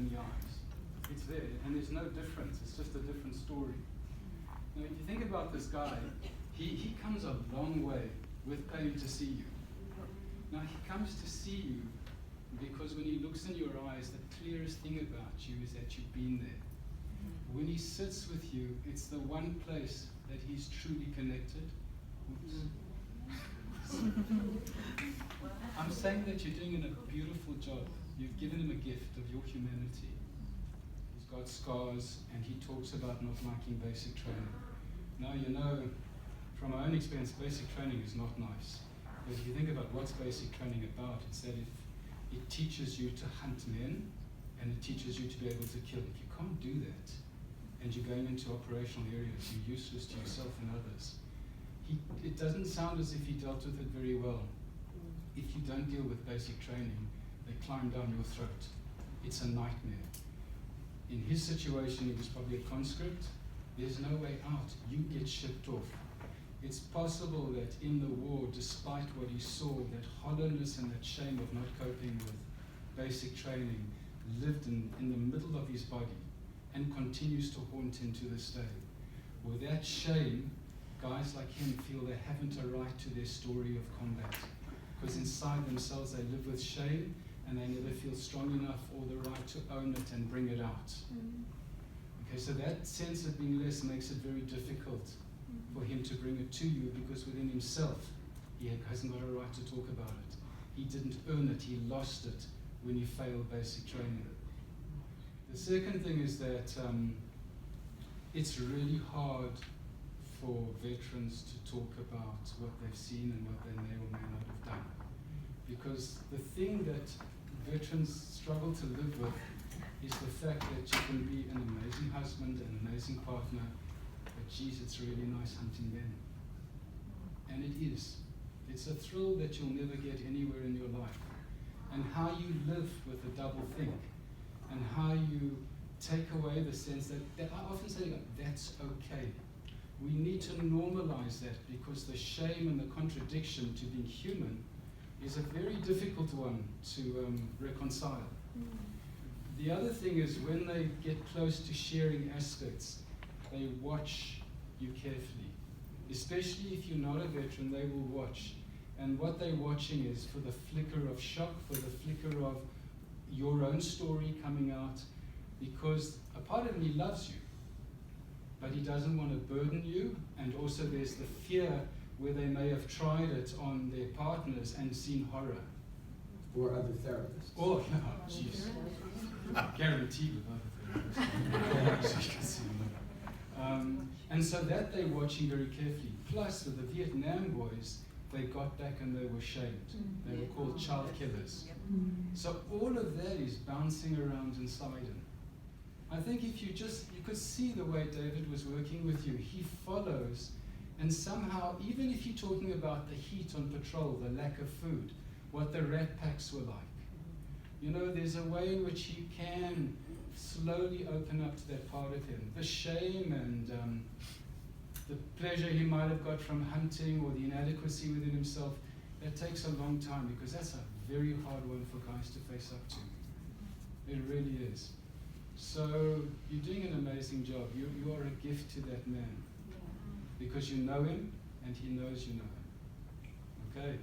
in the eyes. It's there, and there's no difference. It's just a different story. Now, if you think about this guy, he comes a long way with pain to see you. Now, he comes to see you because when he looks in your eyes, the clearest thing about you is that you've been there. When he sits with you, it's the one place that he's truly connected. Oops. I'm saying that you're doing a beautiful job. You've given him a gift of your humanity. He's got scars, and he talks about not liking basic training. Now, you know, from my own experience, basic training is not nice. But if you think about what's basic training about, it's that it teaches you to hunt men, and it teaches you to be able to kill. If you can't do that, and you're going into operational areas, you're useless to yourself and others. It doesn't sound as if he dealt with it very well. If you don't deal with basic training, they climb down your throat. It's a nightmare. In his situation, he was probably a conscript. There's no way out. You get shipped off. It's possible that in the war, despite what he saw, that hollowness and that shame of not coping with basic training lived in the middle of his body and continues to haunt him to this day. With that shame, guys like him feel they haven't a right to their story of combat, because inside themselves they live with shame and they never feel strong enough or the right to own it and bring it out. Okay, so that sense of being less makes it very difficult for him to bring it to you, because within himself he hasn't got a right to talk about it. He didn't earn it, he lost it when he failed basic training. The second thing is that it's really hard for veterans to talk about what they've seen and what they may or may not have done. Because the thing that veterans struggle to live with is the fact that you can be an amazing husband, an amazing partner, but geez, it's really nice hunting men. And it is. It's a thrill that you'll never get anywhere in your life. And how you live with a double think, and how you take away the sense that I often say, that's okay. We need to normalize that, because the shame and the contradiction to being human is a very difficult one to reconcile. The other thing is, when they get close to sharing aspects, they watch you carefully. Especially if you're not a veteran, they will watch. And what they're watching is for the flicker of shock, for the flicker of your own story coming out, because a part of him, he loves you, but he doesn't want to burden you. And also there's the fear where they may have tried it on their partners and seen horror. Or other therapists. Oh, no, jeez. Guaranteed with other therapists. And so that they're watching very carefully. Plus, with the Vietnam boys, they got back and they were shamed. They were called child killers. So all of that is bouncing around inside him. I think if you could see the way David was working with you, he follows, and somehow, even if you're talking about the heat on patrol, the lack of food, what the rat packs were like, you know, there's a way in which he can slowly open up to that part of him. The shame and the pleasure he might have got from hunting, or the inadequacy within himself, that takes a long time, because that's a very hard one for guys to face up to. It really is. So you're doing an amazing job. You are a gift to that man, because you know him and he knows you know him. Okay?